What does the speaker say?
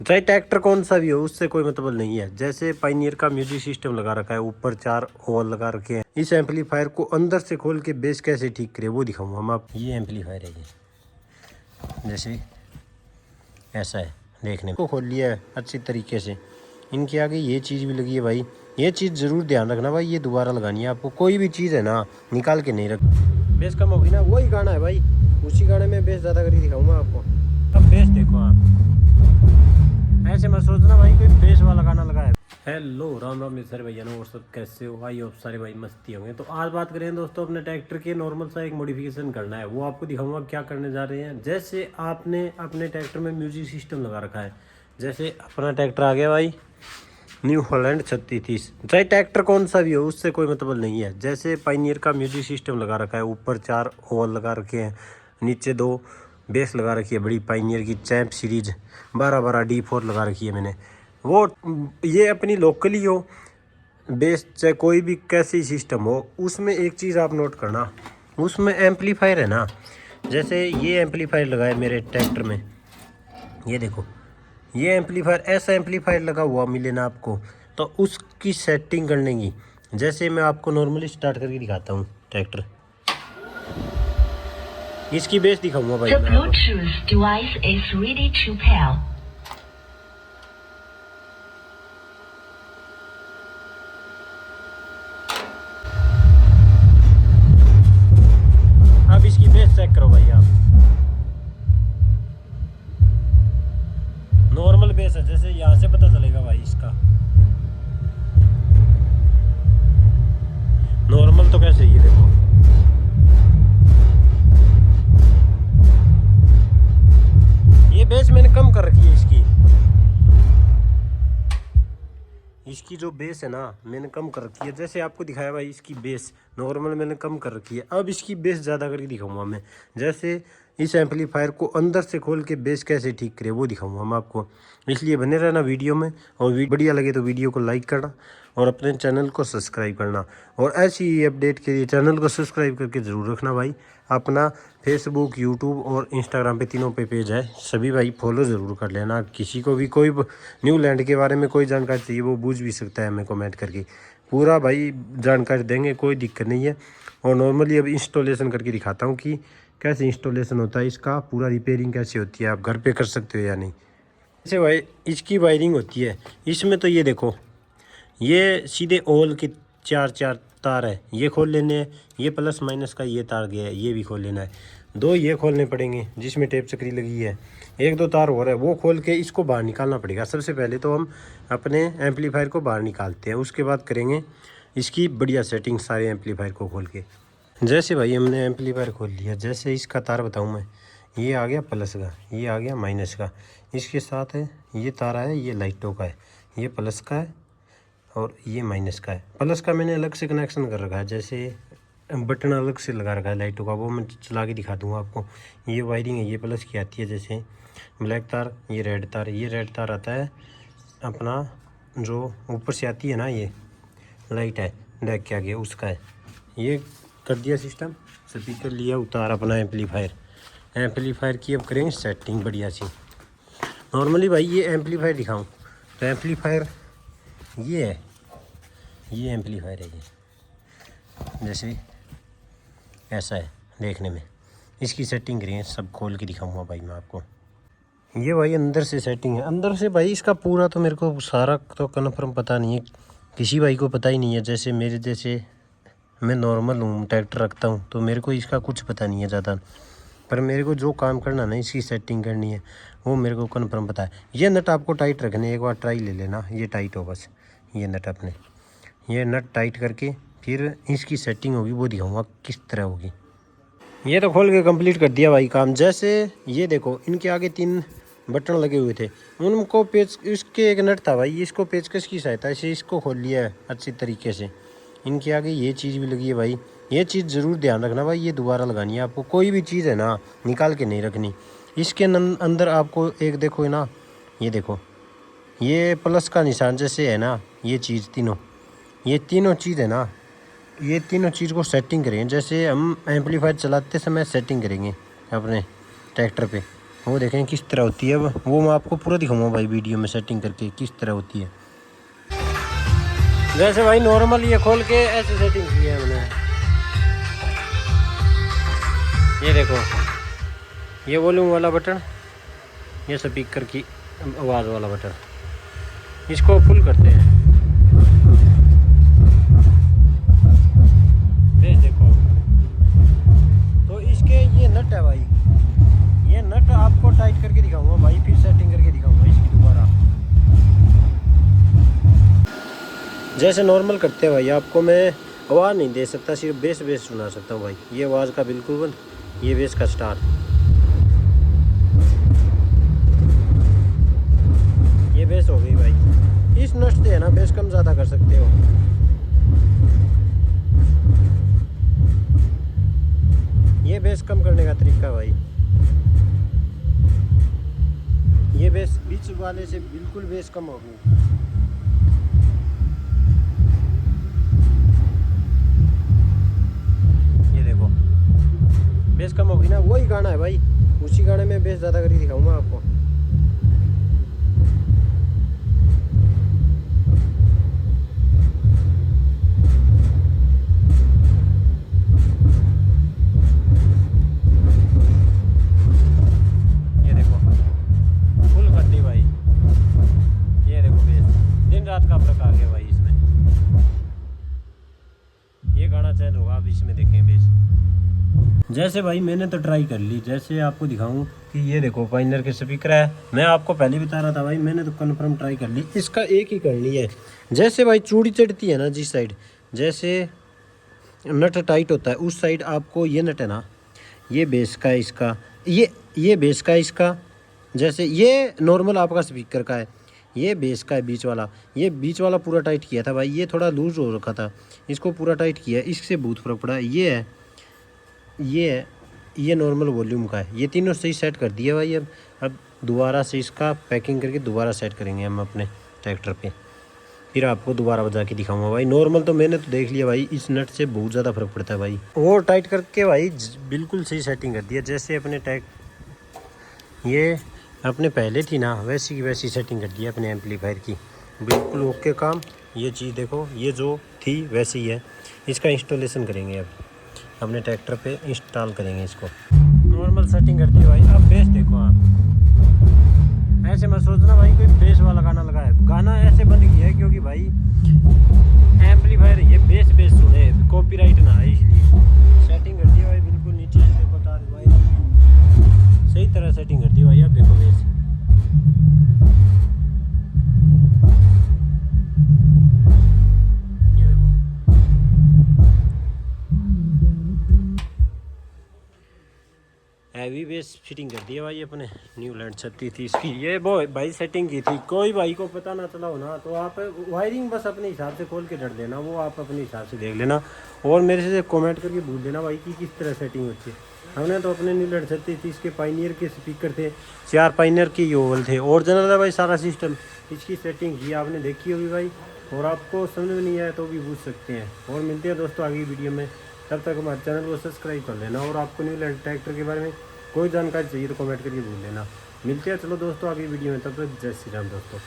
चाहे ट्रैक्टर कौन सा भी हो उससे कोई मतलब नहीं है। जैसे पायनियर का म्यूजिक सिस्टम लगा रखा है, ऊपर 4 होल लगा रखे हैं। इस एम्पलीफायर को अंदर से खोल के बेस कैसे ठीक करे वो दिखाऊंगा मैं आपको। ये एम्पलीफायर है, ये जैसे ऐसा है देखने को। खोल लिया है अच्छी तरीके से। इनके आगे ये चीज़ भी लगी है भाई, ये चीज़ ज़रूर ध्यान रखना भाई, ये दोबारा लगानी है आपको। कोई भी चीज़ है ना निकाल के नहीं रख। बेस कम होगी ना, वही गाना है भाई, उसी गाने में बेस ज़्यादा करके दिखाऊंगा आपको। अब बेस देखो आप, ऐसे मत सोचना भाई कोई बेस वाला गाना लगाया। हेलो राम राम मेरे सारे भैया और सब कैसे हो? आई होप सारे भाई मस्ती होंगे। तो आज बात करें दोस्तों अपने ट्रैक्टर के नॉर्मल सा एक मॉडिफिकेशन करना है, वो आपको दिखाऊंगा क्या करने जा रहे हैं। जैसे आपने अपने ट्रैक्टर में म्यूजिक सिस्टम लगा रखा है, जैसे अपना ट्रैक्टर आ गया भाई न्यू हॉलैंड 3630, चाहे ट्रैक्टर कौन सा भी हो उससे कोई मतलब नहीं है। जैसे पायनियर का म्यूजिक सिस्टम लगा रखा है, ऊपर 4 होल लगा रखे हैं, नीचे 2 बेस लगा रखी है बड़ी पायनियर की चैम्प सीरीज 12 D4 लगा रखी है मैंने। वो ये अपनी लोकली हो बेस, चाहे कोई भी कैसी सिस्टम हो, उसमें एक चीज़ आप नोट करना, उसमें एम्पलीफायर है ना। जैसे ये एम्पलीफायर लगा है मेरे ट्रैक्टर में, ये देखो ये एम्पलीफायर, ऐसा एम्पलीफायर लगा हुआ मिले ना आपको, तो उसकी सेटिंग करने की। जैसे मैं आपको नॉर्मली स्टार्ट करके दिखाता हूँ ट्रैक्टर, इसकी बेस दिखाऊंगा भाई। The Bluetooth device is ready to pair. अब इसकी बेस चेक करो भाई आप, नॉर्मल बेस है, जैसे यहाँ से पता चलेगा भाई इसका नॉर्मल तो कैसे, ये देखो ये बेस मैंने कम कर रखी है इसकी जो बेस है ना मैंने कम कर रखी है। जैसे आपको दिखाया भाई इसकी बेस नॉर्मल मैंने कम कर रखी है, अब इसकी बेस ज़्यादा करके दिखाऊंगा मैं। जैसे इस एम्पलीफायर को अंदर से खोल के बेस कैसे ठीक करे वो दिखाऊंगा मैं आपको, इसलिए बने रहना वीडियो में। और बढ़िया लगे तो वीडियो को लाइक करना और अपने चैनल को सब्सक्राइब करना। और ऐसी ही अपडेट के लिए चैनल को सब्सक्राइब करके ज़रूर रखना भाई। अपना फेसबुक, यूट्यूब और इंस्टाग्राम पे तीनों पे पेज है, सभी भाई फॉलो ज़रूर कर लेना। किसी को भी कोई न्यू लैंड के बारे में कोई जानकारी चाहिए वो पूछ भी सकता है हमें कमेंट करके, पूरा भाई जानकारी देंगे, कोई दिक्कत नहीं है। और नॉर्मली अब इंस्टॉलेशन करके दिखाता हूँ कि कैसे इंस्टॉलेशन होता है इसका, पूरा रिपेयरिंग कैसे होती है, आप घर पे कर सकते हो या नहीं। जैसे भाई इसकी वायरिंग होती है इसमें, तो ये देखो ये सीधे ओल के 4 तार है, ये खोल लेने हैं। ये प्लस माइनस का ये तार गया है, ये भी खोल लेना है। 2 ये खोलने पड़ेंगे जिसमें टेप चक्री लगी है, 1-2 तार हो रहा है वो खोल के इसको बाहर निकालना पड़ेगा। सबसे पहले तो हम अपने एम्पलीफायर को बाहर निकालते हैं, उसके बाद करेंगे इसकी बढ़िया सेटिंग सारे एम्पलीफायर को खोल के। जैसे भाई हमने एम्पलीफायर खोल लिया, जैसे इसका तार बताऊँ मैं, ये आ गया प्लस का, ये आ गया माइनस का, इसके साथ है ये तार है, ये लाइटों का है, ये प्लस का है और ये माइनस का है। प्लस का मैंने अलग से कनेक्शन कर रखा है, जैसे बटन अलग से लगा रखा है लाइटों का, वो मैं चला के दिखा दूंगा आपको। ये वायरिंग है, ये प्लस की आती है, जैसे ब्लैक तार, ये रेड तार, ये रेड तार आता है अपना जो ऊपर से आती है ना, ये लाइट है डेक के आगे उसका है। ये कर दिया सिस्टम, स्पीकर लिया उतार अपना एम्पलीफायर की अब करेंगे सेटिंग बढ़िया सी। नॉर्मली भाई ये एम्पलीफायर दिखाऊं तो एम्पलीफायर ये है, ये एम्पलीफायर है, ये जैसे ऐसा है देखने में। इसकी सेटिंग करें, सब खोल के दिखाऊंगा भाई मैं आपको। ये भाई अंदर से सेटिंग है, अंदर से भाई इसका पूरा तो मेरे को सारा तो कन्फर्म पता नहीं है, किसी भाई को पता ही नहीं है। जैसे मेरे जैसे मैं नॉर्मल हूँ, ट्रैक्टर रखता हूँ, तो मेरे को इसका कुछ पता नहीं है ज़्यादा, पर मेरे को जो काम करना ना इसकी सेटिंग करनी है वो मेरे को कन्फर्म पता है। ये नट आपको टाइट रखने, एक बार ट्राई ले लेना, ये टाइट हो बस, ये नट अपने ये नट टाइट करके फिर इसकी सेटिंग होगी वो दिखाऊंगा किस तरह होगी। ये तो खोल के कंप्लीट कर दिया भाई काम। जैसे ये देखो इनके आगे 3 बटन लगे हुए थे, उनको पेच, इसके एक नट था भाई, इसको पेचकस की सहायता से इसको खोल लिया है अच्छी तरीके से। इनके आगे ये चीज़ भी लगी है भाई, ये चीज़ ज़रूर ध्यान रखना भाई, ये दोबारा लगानी है आपको। कोई भी चीज़ है ना निकाल के नहीं रखनी। इसके अंदर आपको एक देखो ना, ये देखो ये प्लस का निशान जैसे है ना, ये चीज़ ये तीनों चीज़ है ना, ये तीनों चीज़ को सेटिंग करेंगे। जैसे हम एम्पलीफायर चलाते समय सेटिंग करेंगे अपने ट्रैक्टर पे, वो देखें किस तरह होती है। अब वो मैं आपको पूरा दिखाऊंगा भाई वीडियो में सेटिंग करके किस तरह होती है। जैसे भाई नॉर्मल ये खोल के ऐसे सेटिंग की है मैंने। ये देखो, ये वॉल्यूम वाला बटन, ये स्पीकर की आवाज़ वाला बटन, इसको फुल करते हैं। देखो तो इसके ये नट है भाई, ये नट आपको टाइट करके दिखाऊंगा भाई, फिर सेटिंग करके दिखाऊंगा इसकी दोबारा। जैसे नॉर्मल करते हैं भाई, आपको मैं आवाज़ नहीं दे सकता, सिर्फ बेस सुना सकता हूँ भाई। ये आवाज़ का बिल्कुल बंद, ये बेस का स्टार्ट, ये बेस हो गई भाई। इस नट से है ना बेस कम ज़्यादा कर सकते हो। ये बेस कम करने का तरीका भाई, ये बेस बीच वाले से बिल्कुल बेस कम हो गई। ये देखो बेस कम हो गई ना, वही गाना है भाई, उसी गाने में बेस ज़्यादा करके दिखाऊंगा आपको। ये देखो फुल कर दी भाई, ये देखो बेस, दिन रात का फर्क आ गया भाई इसमें। ये गाना चैनल होगा, अब इसमें देखें बेस। जैसे भाई मैंने तो ट्राई कर ली, जैसे आपको दिखाऊं कि ये देखो पाइनर के स्पीकर है, मैं आपको पहले बता रहा था भाई, मैंने तो कंफर्म ट्राई कर ली। इसका एक ही करनी है, जैसे भाई चूड़ी चढ़ती है ना जिस साइड, जैसे नट टाइट होता है उस साइड आपको ये नट है ना, ये बेस का है इसका, ये बेस का है इसका। जैसे ये नॉर्मल आपका स्पीकर का है, ये बेस का है बीच वाला, ये बीच वाला पूरा टाइट किया था भाई, ये थोड़ा लूज हो रखा था, इसको पूरा टाइट किया, इससे बहुत फर्क पड़ा। ये है, ये है, ये नॉर्मल वॉल्यूम का है, ये तीनों सही सेट कर दिया भाई। अब दोबारा से इसका पैकिंग करके दोबारा सेट करेंगे हम अपने ट्रैक्टर पे, फिर आपको दोबारा बजा के दिखाऊंगा भाई। नॉर्मल तो मैंने तो देख लिया भाई, इस नट से बहुत ज़्यादा फर्क पड़ता है भाई। वो टाइट करके भाई बिल्कुल सही सेटिंग कर दिया, जैसे अपने ये अपने पहले थी ना वैसी की वैसी सेटिंग कर दी है अपने एम्पलीफायर की, बिल्कुल ओके काम। ये चीज़ देखो, ये जो थी वैसी ही है। इसका इंस्टॉलेशन करेंगे अब अपने ट्रैक्टर पे, इंस्टॉल करेंगे इसको। नॉर्मल सेटिंग कर दी भाई। अब बेस देखो आप, ऐसे मत सोचना भाई कोई बेस वाला गाना लगा है, गाना ऐसे बंद किया है क्योंकि भाई एम्पलीफायर ये बेस सुने, कॉपीराइट ना है, इसलिए सेटिंग कर दी भाई बिल्कुल नीचे से। देखो तार भाई सही तरह सेटिंग कर दी भाई। अब देखो बेस, ये देखो हैवी बेस फिटिंग कर दिया भाई अपने। न्यू लैंड 36 की ये वो भाई सेटिंग की थी, कोई भाई को पता ना चला हो ना तो आप वायरिंग बस अपने हिसाब से खोल के डर देना, वो आप अपने हिसाब से देख लेना और मेरे से कमेंट करके पूछ देना भाई कि किस तरह सेटिंग होती है। हमने तो अपने न्यू लैंड 36 के पाइनियर के स्पीकर थे, 4 पाइनियर के योवल थे, ओरिजिनल है भाई सारा सिस्टम। इसकी सेटिंग की आपने देखी होगी भाई, और आपको समझ में नहीं आया तो भी पूछ सकते हैं। और मिलते हैं दोस्तों आगे वीडियो में, तब तक हमारे चैनल को सब्सक्राइब कर लेना। और आपको न्यू लैंड ट्रैक्टर के बारे में कोई जानकारी चाहिए तो कमेंट करके पूछ लेना। मिलते हैं चलो दोस्तों आगे वीडियो में, तब तक जय श्री राम दोस्तों।